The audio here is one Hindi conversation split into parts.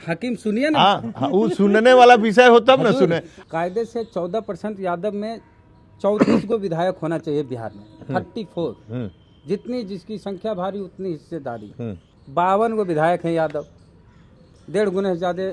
हकीम सुनिए ना। हाँ, वो सुनने वाला विषय हो तब ना सुने। कायदे से 14% यादव में 34 को विधायक होना चाहिए बिहार में, 34। जितनी जिसकी संख्या भारी उतनी हिस्सेदारी। 52 को विधायक हैं यादव, 1.5 गुने ज्यादा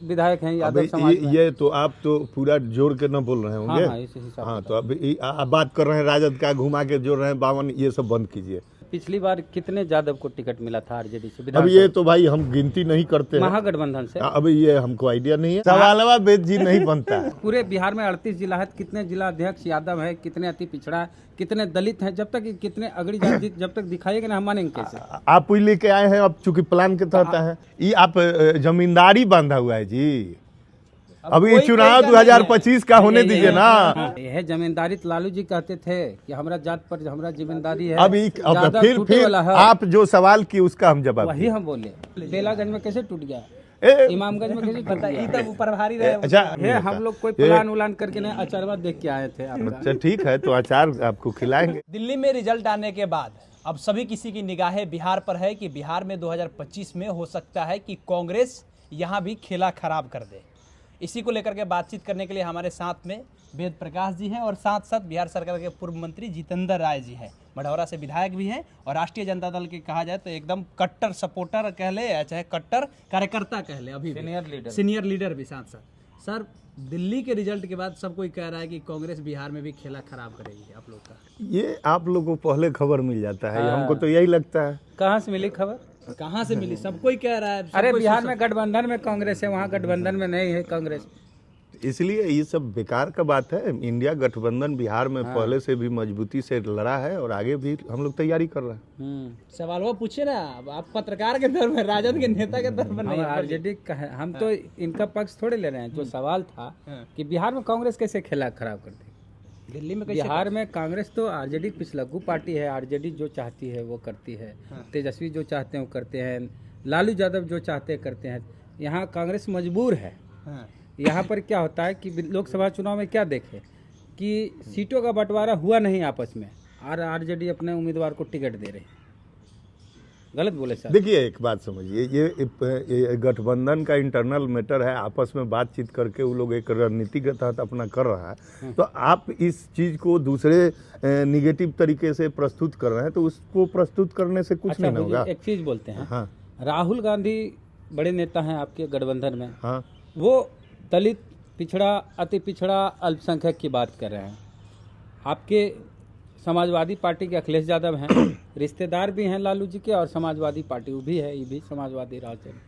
विधायक हैं यादव समाज में। ये तो आप तो पूरा जोड़ के न बोल रहे होंगे। हाँ, इसी हिसाब। हाँ, तो अब आप बात कर रहे हैं राजद का, घुमा के जोड़ रहे हैं 52, ये सब बंद कीजिए। पिछली बार कितने यादव को टिकट मिला था आरजेडी से? अब ये तो भाई हम गिनती नहीं करते हैं, महागठबंधन से। अब ये हमको आइडिया नहीं है, सवालवा बेद जी नहीं बनता है। पूरे बिहार में 38 जिला है, कितने जिला अध्यक्ष यादव है, कितने अति पिछड़ा है, कितने दलित हैं, जब तक कितने अगड़ी जाति जब तक दिखाएगा ना हम मानेंगे कैसे? आप लेके आए हैं, अब चूंकि प्लान के तहत है, ये आप जमींदारी बांधा हुआ है जी। अभी चुनाव 2025 का होने दीजिए ना। यह जमींदारी लालू जी कहते थे कि हमारा जात पर हमारा जिम्मेदारी है। अब फिर आप जो सवाल की उसका हम जवाब वही हम बोले। बेलागंज में कैसे टूट गया, इमामगंज में कैसे टूट गया? तब प्रभारी रहे। अच्छा, हम लोग कोई प्लान उलान करके नहीं, अचारवा देख के आए थे। अच्छा ठीक है, तो अचार आपको खिलाएंगे। दिल्ली में रिजल्ट आने के बाद अब सभी किसी की निगाहें बिहार पर है कि बिहार में 2025 में हो सकता है कि कांग्रेस यहाँ भी खेला खराब कर दे। इसी को लेकर के बातचीत करने के लिए हमारे साथ में वेद प्रकाश जी हैं और साथ साथ बिहार सरकार के पूर्व मंत्री जितेंद्र राय जी हैं, मढ़ौरा से विधायक भी हैं और राष्ट्रीय जनता दल के कहा जाए तो एकदम कट्टर सपोर्टर कह ले या चाहे कट्टर कार्यकर्ता कह ले, अभी सीनियर लीडर भी साथ साथ। सर, दिल्ली के रिजल्ट के बाद सब कोई कह रहा है कि कांग्रेस बिहार में भी खेला खराब करेगी आप लोग का। ये आप लोगों को पहले खबर मिल जाता है, हमको तो यही लगता है। कहाँ से मिली खबर? कहाँ से मिली? सब कोई कह रहा है। अरे बिहार में गठबंधन में कांग्रेस है, वहाँ गठबंधन में नहीं है कांग्रेस, इसलिए ये सब बेकार का बात है। इंडिया गठबंधन बिहार में पहले से भी मजबूती से लड़ा है और आगे भी हम लोग तैयारी कर रहे हैं। सवाल वो पूछे ना, आप पत्रकार के तौर में, राजद के नेता के तौर पर नहीं। आरजेडी का है, हम तो इनका पक्ष थोड़े ले रहे हैं। जो सवाल था कि बिहार में कांग्रेस कैसे खेला खराब कर दी, दिल्ली में कैसे? बिहार में कांग्रेस तो आरजेडी पिछलग्गू पार्टी है। आरजेडी जो चाहती है वो करती है, तेजस्वी जो चाहते हैं वो करते हैं, लालू यादव जो चाहते हैं करते हैं। यहाँ कांग्रेस मजबूर है। यहाँ पर क्या होता है कि लोकसभा चुनाव में क्या देखे कि सीटों का बंटवारा हुआ नहीं आपस में, और आरजेडी अपने उम्मीदवार को टिकट दे रही है। गलत बोले सर? देखिए, एक बात समझिए, ये गठबंधन का इंटरनल मैटर है, आपस में बातचीत करके वो लोग एक रणनीति के तहत अपना कर रहा है। तो आप इस चीज को दूसरे निगेटिव तरीके से प्रस्तुत कर रहे हैं, तो उसको प्रस्तुत करने से कुछ नहीं होगा। एक चीज बोलते हैं, हाँ, राहुल गांधी बड़े नेता हैं आपके गठबंधन में। हाँ, वो दलित, पिछड़ा, अति पिछड़ा, अल्पसंख्यक की बात कर रहे हैं। आपके समाजवादी पार्टी के अखिलेश यादव हैं, रिश्तेदार भी हैं लालू जी के, और समाजवादी पार्टी वो भी है, ये भी समाजवादी राजनीति,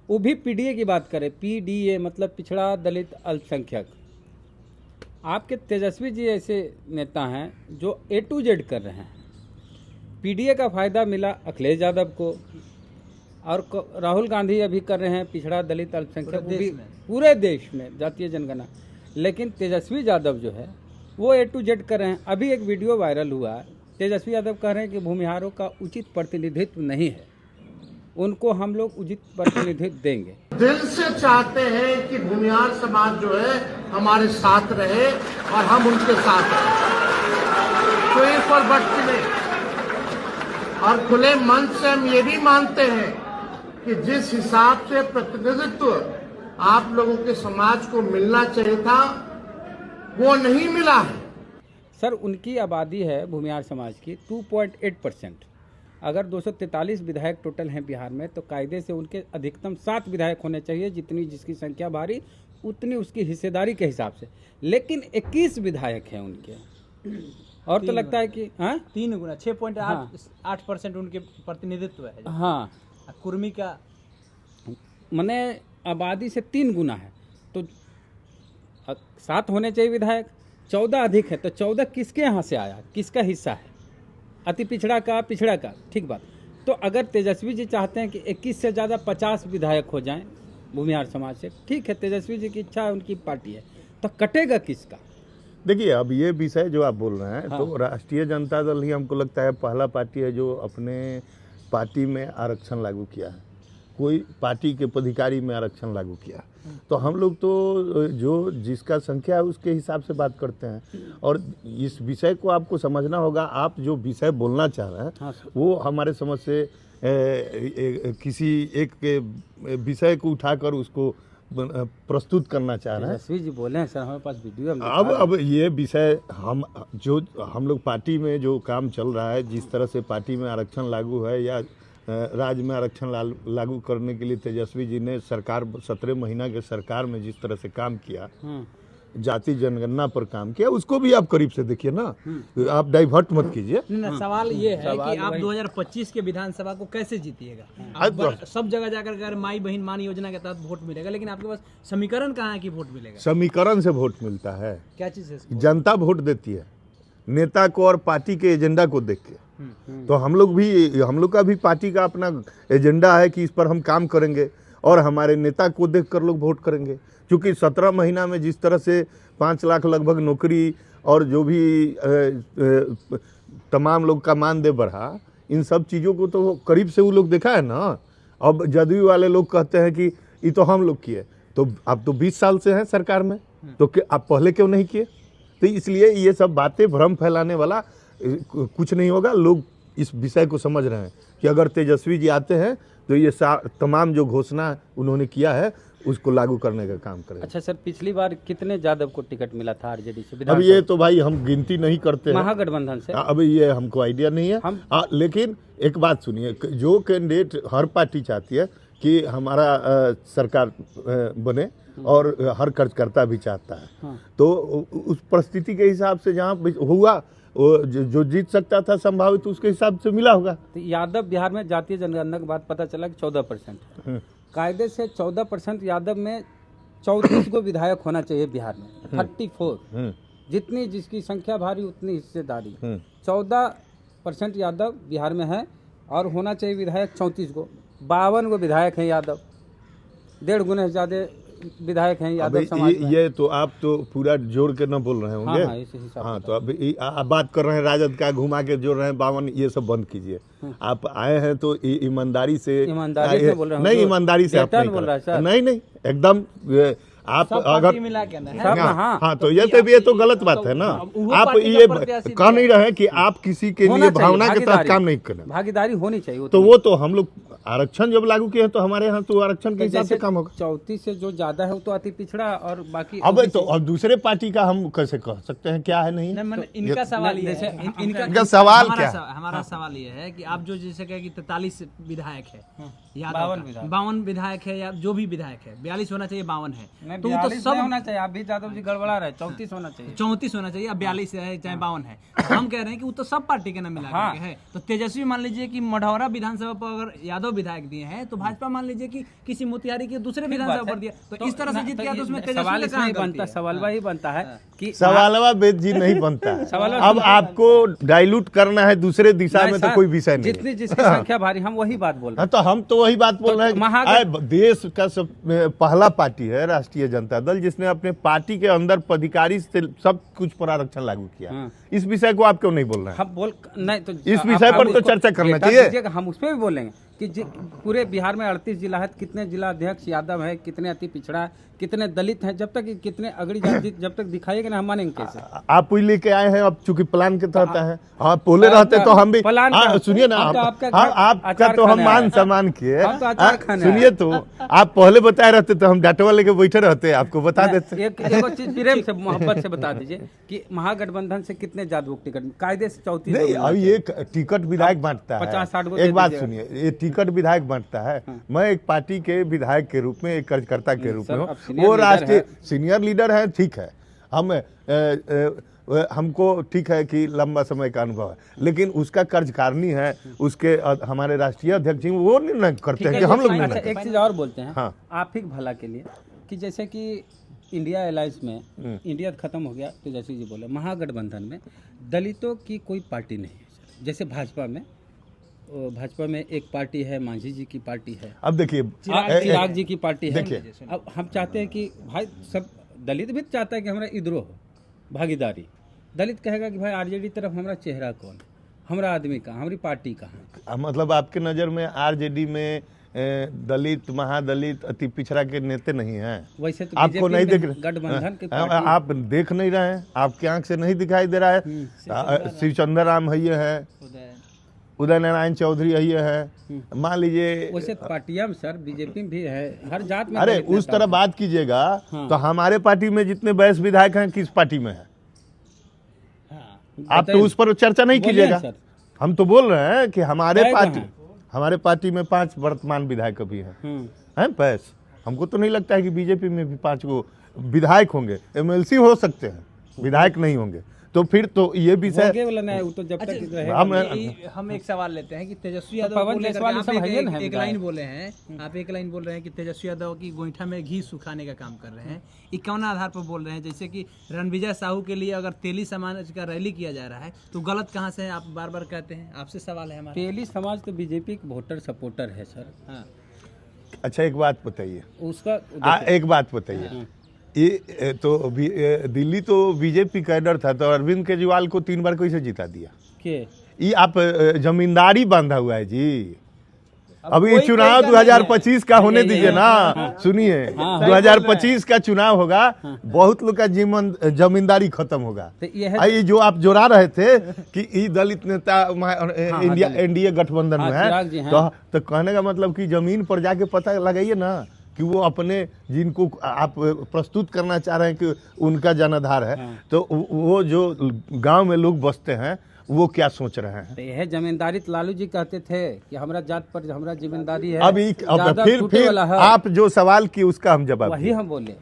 वो भी पीडीए की बात करें। पीडीए मतलब पिछड़ा, दलित, अल्पसंख्यक। आपके तेजस्वी जी ऐसे नेता हैं जो A to Z कर रहे हैं। पीडीए का फायदा मिला अखिलेश यादव को, और राहुल गांधी अभी कर रहे हैं पिछड़ा, दलित, अल्पसंख्यक, पूरे देश में जातीय जनगणना। लेकिन तेजस्वी यादव जो है वो A to Z कर रहे हैं। अभी एक वीडियो वायरल हुआ, तेजस्वी यादव कह रहे हैं कि भूमिहारों का उचित प्रतिनिधित्व नहीं है, उनको हम लोग उचित प्रतिनिधित्व देंगे। दिल से चाहते हैं कि भूमिहार समाज जो है हमारे साथ रहे और हम उनके साथ रहें, कोई पर भटकी नहीं। और खुले मन से हम ये भी मानते हैं कि जिस हिसाब से प्रतिनिधित्व आप लोगों के समाज को मिलना चाहिए था वो नहीं मिला है। सर, उनकी आबादी है भूमिहार समाज की 2.8%। अगर 243 विधायक टोटल हैं बिहार में, तो कायदे से उनके अधिकतम 7 विधायक होने चाहिए। जितनी जिसकी संख्या भारी उतनी उसकी हिस्सेदारी के हिसाब से। लेकिन 21 विधायक हैं उनके, और तो लगता है कि 3 गुना 6.8% उनके प्रतिनिधित्व है। हाँ, कुर्मी का माने आबादी से 3 गुना है, तो 7 होने चाहिए विधायक, 14 अधिक है। तो 14 किसके यहाँ से आया, किसका हिस्सा है? अति पिछड़ा का, पिछड़ा का, ठीक बात। तो अगर तेजस्वी जी चाहते हैं कि 21 से ज़्यादा 50 विधायक हो जाएं भूमिहार समाज से, ठीक है, तेजस्वी जी की इच्छा है, उनकी पार्टी है, तो कटेगा किसका? देखिए, अब ये विषय जो आप बोल रहे हैं, तो राष्ट्रीय जनता दल ही हमको लगता है पहला पार्टी है जो अपने पार्टी में आरक्षण लागू किया है, कोई पार्टी के पदाधिकारी में आरक्षण लागू किया। तो हम लोग तो जो जिसका संख्या है उसके हिसाब से बात करते हैं। और इस विषय को आपको समझना होगा, आप जो विषय बोलना चाह रहे हैं वो हमारे समझ से किसी एक के विषय को उठाकर उसको प्रस्तुत करना चाह रहे हैं। तेजस्वी जी बोले हैं सर, हमारे पास वीडियो हम अब ये विषय हम लोग पार्टी में जो काम चल रहा है, जिस तरह से पार्टी में आरक्षण लागू है या राज्य में आरक्षण लागू करने के लिए तेजस्वी जी ने सरकार 17 महीना के सरकार में जिस तरह से काम किया, जाति जनगणना पर काम किया, उसको भी आप करीब से देखिए ना, आप डाइवर्ट मत कीजिए। सवाल ये है कि आप 2025 के विधानसभा को कैसे जीतिएगा? आप सब जगह जाकर अगर माई बहन मान योजना के तहत वोट मिलेगा, लेकिन आपके पास समीकरण कहाँ है कि वोट मिलेगा? समीकरण से वोट मिलता है। क्या चीज है? जनता वोट देती है नेता को और पार्टी के एजेंडा को देख के। तो हम लोग का भी पार्टी का अपना एजेंडा है कि इस पर हम काम करेंगे और हमारे नेता को देखकर लोग वोट करेंगे। क्योंकि 17 महीना में जिस तरह से 5 लाख लगभग नौकरी और जो भी तमाम लोग का मानदेय बढ़ा, इन सब चीज़ों को तो करीब से वो लोग देखा है ना। अब जदयू वाले लोग कहते हैं कि ये तो हम लोग किए, तो आप तो 20 साल से हैं सरकार में, तो आप पहले क्यों नहीं किए? तो इसलिए ये सब बातें भ्रम फैलाने वाला कुछ नहीं होगा। लोग इस विषय को समझ रहे हैं कि अगर तेजस्वी जी आते हैं तो ये तमाम जो घोषणा उन्होंने किया है उसको लागू करने का काम करें। अच्छा सर, पिछली बार कितने यादव को टिकट मिला था आरजेडी से? अब ये तो भाई हम गिनती नहीं करते हैं महागठबंधन से, अब ये हमको आइडिया नहीं है। लेकिन एक बात सुनिए, जो कैंडिडेट हर पार्टी चाहती है कि हमारा सरकार बने और हर कार्यकर्ता भी चाहता है, तो उस परिस्थिति के हिसाब से जहाँ हुआ जो जीत सकता था संभावित, उसके हिसाब से मिला होगा। तो यादव बिहार में जातीय जनगणना के बाद पता चला कि 14%। कायदे से 14% यादव में 34 को विधायक होना चाहिए बिहार में, 34। जितनी जिसकी संख्या भारी उतनी हिस्सेदारी। 14% यादव बिहार में है और होना चाहिए विधायक 34 को। 52 को विधायक हैं यादव, 1.5 गुना ज़्यादा विधायक हैं यादव समाज में। ये तो आप तो पूरा जोड़ के न बोल रहे होंगे। हाँ, इसी हिसाब हाँ, तो अभी आप बात कर रहे हैं राजद का, घुमा के जोड़ रहे हैं 52, ये सब बंद कीजिए। आप आए हैं तो ईमानदारी से बोल रहे हैं। नहीं, ईमानदारी से आप नहीं बोल रहे हैं। नहीं, एकदम आप अगर मिला के ना है। हाँ, तो ये तो गलत बात है ना। आप ये कह नहीं रहे कि आप किसी के लिए भावना के तहत काम नहीं करें। भागीदारी होनी चाहिए। तो वो तो हम लोग आरक्षण जब लागू किए हैं तो हमारे यहाँ तो आरक्षण के हिसाब से काम होगा। 34 से जो ज्यादा है वो तो अति पिछड़ा और बाकी। अब तो अब दूसरे पार्टी का हम कैसे कह सकते हैं क्या है नहीं? इनका सवाल ये है, इनका सवाल क्या? हमारा सवाल ये है कि आप जो जैसे कहे कि 43 विधायक है, 52 विधायक है या जो भी विधायक है, 42 होना चाहिए, 52 है, तो वो तो सब होना चाहिए। आप भी यादव जी गड़बड़ा रहे, 34 होना चाहिए, 34 होना चाहिए, अब 42 है चाहे 52 है। हम कह रहे हैं कि वो तो सब पार्टी के ना मिला के है। तो तेजस्वी मान लीजिए कि मढ़ौरा विधानसभा पर अगर यादव विधायक दिए हैं, तो भाजपा मान लीजिए कि किसी मोतिहारी के दूसरे विधानसभा पर दिया, तो इस तरह से जीत गया, तो उसमें तेजस्वी का बनता सवाल वही बनता है कि सवालवा बेद जी नहीं बनता है। अब आपको डाइल्यूट करना है दूसरे दिशा में, तो कोई विषय नहीं। जितनी जिसकी संख्या भारी, हम वही बात बोल रहे हैं। तो हम तो वही बात बोल रहे हैं। देश का पहला पार्टी है राष्ट्रीय जनता दल, जिसने अपने पार्टी के अंदर पदाधिकारी से सब कुछ पर आरक्षण लागू किया। इस विषय को आप क्यों नहीं बोल रहे हैं? हम बोल नहीं तो इस विषय पर तो चर्चा करना चाहिए। हम उस पर भी बोलेंगे कि पूरे बिहार में 38 जिला है, कितने जिला अध्यक्ष यादव है, कितने अति पिछड़ा है, कितने दलित हैं, जब तक कितने अगड़ी जाति जब तक दिखाएगा ना, हम मानेंगे कैसे? आप वही लेके आए हैं, अब चूंकि प्लान के तहत है। आप बोले रहते तो हम भी सुनिए ना, आपका तो हम मान सम्मान किए। सुनिए, तो आप पहले बताए रहते तो हम डाटवा लेके बैठे रहते, आपको बता देते। एक चीज प्रेम से मोहब्बत से बता दीजिए कि महागठबंधन से कितने यादव टिकट कायदे से 34? नहीं, अब ये टिकट विधायक बांटता है। 50-60 एक बात सुनिए, ये टिकट विधायक बांटता है। मैं एक पार्टी के विधायक के रूप में, एक कार्यकर्ता के रूप में, वो राष्ट्रीय सीनियर लीडर है, ठीक है। हमको ठीक है कि लंबा समय का अनुभव है, लेकिन उसका कार्यकारिणी है, उसके हमारे राष्ट्रीय अध्यक्ष जी वो निर्णय करते हैं कि हम लोग निर्णय। एक चीज और बोलते हैं आप ही भला के लिए कि जैसे कि इंडिया अलायंस में इंडिया खत्म हो गया, तेजस्वी जी बोले महागठबंधन में दलितों की कोई पार्टी नहीं है। जैसे भाजपा में एक पार्टी है, मांझी जी की पार्टी है, अब देखिए चिराग जी की पार्टी है। देखिए, अब हम चाहते हैं कि भाई सब दलित भी चाहता है कि हमारा इधरो हो भागीदारी। दलित कहेगा कि भाई आरजेडी तरफ हमारा चेहरा कौन, हमारा आदमी कहाँ, हमारी पार्टी कहाँ? मतलब आपके नजर में आरजेडी में दलित, महादलित, अति पिछड़ा के नेता नहीं हैं? वैसे तो आपको नहीं दिख गठबंधन के आप देख नहीं रहे हैं, आपकी आंख से नहीं दिखाई दे रहा है। शिवचंद्र राम है, उदय नारायण चौधरी यही है, मान लीजिए। वैसे पार्टियां सर बीजेपी भी है, हर जात में अरे दलित उस नेता तरह बात कीजिएगा हाँ। तो हमारे पार्टी में जितने वैश्य विधायक हैं किस पार्टी में है? हाँ, आप तो बताइए। उस पर चर्चा नहीं बोलिए कीजिएगा। सर। हम तो बोल रहे हैं कि कई हमारे पार्टी में 5 वर्तमान विधायक अभी हैं, हैं पैस। हमको तो नहीं लगता है कि बीजेपी में भी 5 गो विधायक होंगे, एमएलसी हो सकते हैं, विधायक नहीं होंगे। तो फिर तो ये विषय होंगे वाला नहीं, वो तो जब तक रहेगा। हम एक सवाल लेते हैं कि तेजस्वी यादव पवन बोले जायसवाल करके सब आप है ना, एक लाइन बोले हैं, आप एक लाइन बोल रहे हैं कि तेजस्वी यादव की गोईठा में घी सुखाने का काम कर रहे हैं। ये कौन आधार पर बोल रहे हैं? जैसे कि रणविजय साहू के लिए अगर तेली समाज का रैली किया जा रहा है तो गलत कहाँ से है? आप बार बार कहते हैं, आपसे सवाल है हमारा। तेली समाज तो बीजेपी के वोटर सपोर्टर है सर। हाँ, अच्छा एक बात बताइए, उसका एक बात बताइए, ये तो दिल्ली तो बीजेपी कैडर था, तो अरविंद केजरीवाल को 3 बार कैसे जिता दिया? के ये आप जमींदारी बांधा हुआ है जी। अभी कोई चुनाव कहेगा 2025 का होने दीजिए ना, सुनिए। हाँ। 2025 का चुनाव होगा, बहुत लोग का जमींदारी खत्म होगा। तो ये है- ये जो आप जोड़ा रहे थे कि ये दलित नेता इंडिया एनडीए गठबंधन में चिराग जी है, हैं। तो कहने का मतलब कि जमीन पर जाके पता लगाइए ना कि वो अपने जिनको आप प्रस्तुत करना चाह रहे हैं कि उनका जनाधार है, तो वो जो गांव में लोग बसते हैं वो क्या सोच रहे हैं? तो यह जमींदारी तो लालू जी कहते थे कि हमरा जात पर हमरा जिम्मेदारी है। अब ज्यादा फिर टूटे वाला है। आप जो सवाल की उसका हम जवाब वही दें। हम बोले।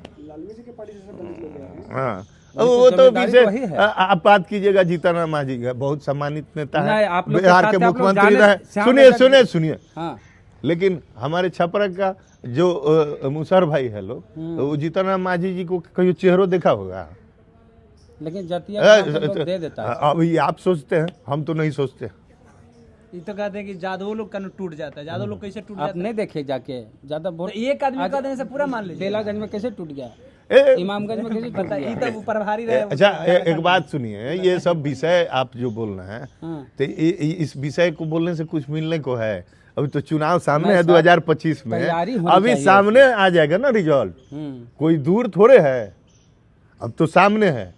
हाँ, वही वो तो तो जिम्मेदारी विशेष तो वही है। आप बात कीजिएगा जीतन राम मांझी का, बहुत सम्मानित नेता नहीं, है, आप लोग के बिहार साथ के आप लोग मुख्यमंत्री जाने- रहे। श्याम सुनिए नगर- सुनिए सुनिए, हाँ, लेकिन हमारे छपरा का जो मुसहर भाई है लोग, वो जीतन राम मांझी जी को कहीं चेहरों देखा होगा? लेकिन जतिया का नाम तो लोग दे देता है। अब ये आप सोचते हैं, हम तो नहीं सोचते। ये तो कहते हैं कि जादव लोग का टूट जाता है। जादव लोग कैसे टूट आप जाता है? नहीं देखे जाके ज्यादा वोट तो एक आदमी कह देने से पूरा मान लीजिए। बेलागंज में कैसे टूट गया, ए, इमामगंज में कैसे टूट पता गया? ये तो प्रभारी रहे। अच्छा एक बात सुनिए, ये सब विषय आप जो बोल रहे हैं, हाँ। तो इस विषय को बोलने से कुछ मिलने को है? अभी तो चुनाव सामने नहीं है सर, 2025 में, तैयारी होनी अभी चाहिए सामने आ जाएगा ना रिजल्ट, कोई दूर थोड़े है, अब तो सामने है।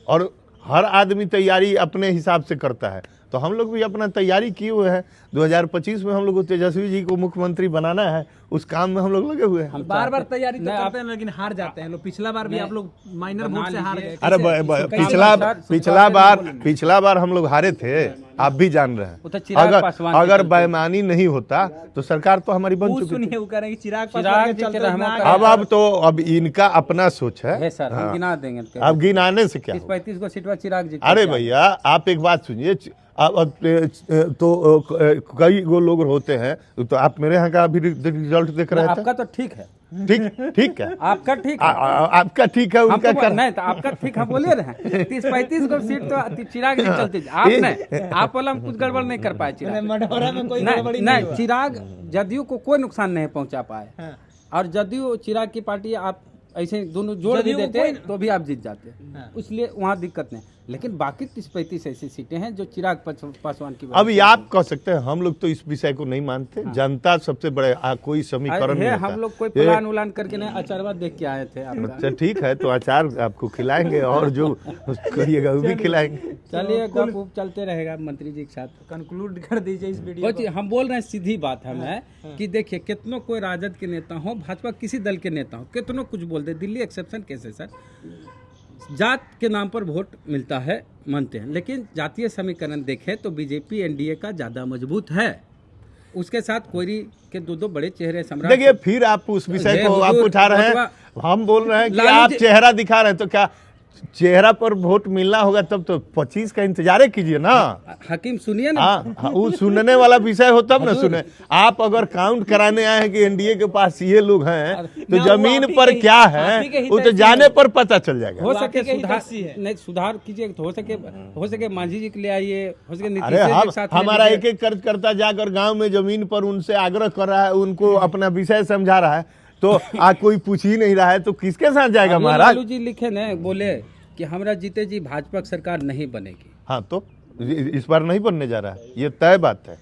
और हर आदमी तैयारी अपने हिसाब से करता है, तो हम लोग भी अपना तैयारी किए हुए हैं। 2025 में हम लोग को तेजस्वी जी को मुख्यमंत्री बनाना है, उस काम में हम लोग लगे हुए हैं। बार बार तैयारी तो नहीं, करते हैं लेकिन हार जाते हैं लोग। पिछला बार भी आप लोग माइनर बना वोट से हार लीजिए। गए। अरे पिछला बार हम लोग हारे थे, आप भी जान रहे वो तो हैं। चिराग पासवान अगर के बेईमानी नहीं होता तो सरकार तो हमारी बन वो चुकी थी। सुनिए, वो कह रहे हैं कि चिराग चिराग पासवान के जी के चलते रहमत ना करें। गए। अब तो अब इनका अपना सोच है। है सर, हम गिना देंगे। अब गिनाने से क्या 30-35 को सीटवा चिराग जी। अरे भैया आप एक बात सुनिए, अब तो कई गो लोग होते हैं, तो आप मेरे यहाँ का अभी रिजल्ट देख रहे थे। आपका तो ठीक है, ठीक है, आपका ठीक है। आपका ठीक है, हम उनका तो कर नहीं, तो आपका ठीक हम बोले रहे 30-35 को सीट तो चिराग जी चलते थे। आप नहीं, आप वाला हम कुछ गड़बड़ नहीं कर पाए चिराग। मढ़ौरा में कोई गड़बड़ी नहीं, नहीं नहीं, हुआ। चिराग जदयू को कोई नुकसान नहीं पहुंचा पाए। हाँ। और जदयू चिराग की पार्टी आप ऐसे दोनों जोड़ भी जदयू को देते कोई- तो भी आप जीत जाते, हाँ। इसलिए वहाँ दिक्कत नहीं। लेकिन बाकी 30-35 ऐसी सीटें हैं जो चिराग पासवान की अभी आप कह सकते हैं, हम लोग तो इस विषय को नहीं मानते। जनता सबसे बड़े कोई समीकरण नहीं है। होता। हम लोग कोई ये- प्लान उलान करके नहीं, अचारवा देख के आए थे आपका। अच्छा ठीक है, तो अचार आपको खिलाएंगे और जो करिएगा वो भी खिलाएंगे। चलिए गप उप चलते रहेगा मंत्री जी के साथ। कंक्लूड कर दीजिए इस वीडियो वो चीज़ हम बोल रहे हैं, सीधी बात है कि देखिए कितनों कोई राजद के नेता हो, भाजपा किसी दल के नेता हो, कितनों कुछ बोल दे, दिल्ली एक्सेप्शन कैसे सर? जात के नाम पर वोट मिलता है, मानते हैं, लेकिन जातीय समीकरण देखें तो बीजेपी एनडीए का ज़्यादा मजबूत है। उसके साथ कोयरी के दो बड़े चेहरे सम्राट। देखिए फिर आप उस विषय को आप उठा रहे हैं, हम बोल रहे हैं कि लालू आप जी- चेहरा दिखा रहे हैं, तो क्या चेहरा पर वोट मिलना होगा तब तो 25 का इंतजार कीजिए ना। हकीम सुनिए ना, हाँ, वो सुनने वाला विषय हो तब ना सुने। आप अगर काउंट कराने आए हैं कि एनडीए के पास ये लोग हैं, तो ना, वो जमीन आप ही पर के- क्या आप है ही के वो तो हितैषी जाने है। पर पता चल जाएगा। हो वो सके आपके सुधार हितैषी है। नहीं, सुधार कीजिए तो हो सके मांझी जी के लिए आइए, हो सके नीतीश अरे जी हम के साथ ले हमारा लीजिए। एक एक कार्यकर्ता जाकर गांव में जमीन पर उनसे आग्रह कर रहा है, उनको अपना विषय समझा रहा है, तो कोई पूछ ही नहीं रहा है, तो किसके साथ जाएगा अभी महाराज? लालू जी लिखे न बोले कि हमरा जीते जी भाजपा की सरकार नहीं बनेगी। हाँ, तो इस बार नहीं बनने जा रहा है, ये तय बात है।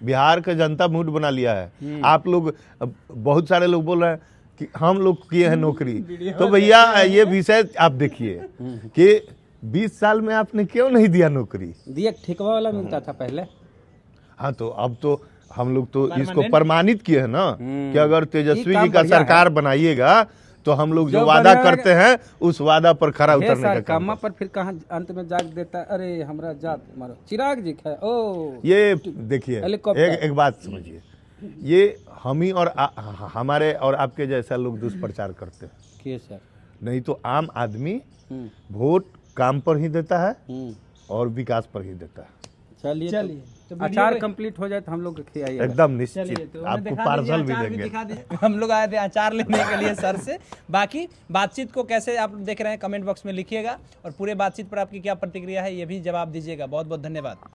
बिहार का जनता मूड बना लिया है। आप लोग, बहुत सारे लोग बोल रहे हैं कि हम लोग किए हैं नौकरी, तो भैया ये विषय आप देखिए कि 20 साल में आपने क्यों नहीं दिया नौकरी? दिया ठेकवा वाला मिलता था पहले, हाँ, तो अब तो हम लोग तो इसको Permanent? प्रमाणित किए हैं ना कि अगर तेजस्वी काम जी का बढ़िया है। सरकार बनाइएगा तो हम लोग जो जो वादा बढ़िया करते हैं उस वादा पर खरा हे उतरने का सर काम कामा पर फिर कहाँ अंत में जाग देता है, अरे हमरा जात मारो चिराग जी है ओ ये देखिए हेलीकॉप्टर। एक बात समझिए, ये हम ही और हमारे और आपके जैसा लोग दुष्प्रचार करते हैं, के सर। नहीं तो आम आदमी हम्म, वोट काम पर ही देता है हम्म। और विकास पर ही देता है। चलिए चलिए, तो वीडियो अचार में- कंप्लीट हो जाए तो हम लोग को खिलाइए। एकदम चलिए, निश्चित तो उन्हें आपको दिखा पार्सल दीजिए, भी अचार देंगे। दिखा दीजिए। हम लोग आए थे अचार लेने के लिए सर से। बाकी बातचीत को कैसे आप देख रहे हैं कमेंट बॉक्स में लिखिएगा, और पूरे बातचीत पर आपकी क्या प्रतिक्रिया है ये भी जवाब दीजिएगा। बहुत बहुत धन्यवाद।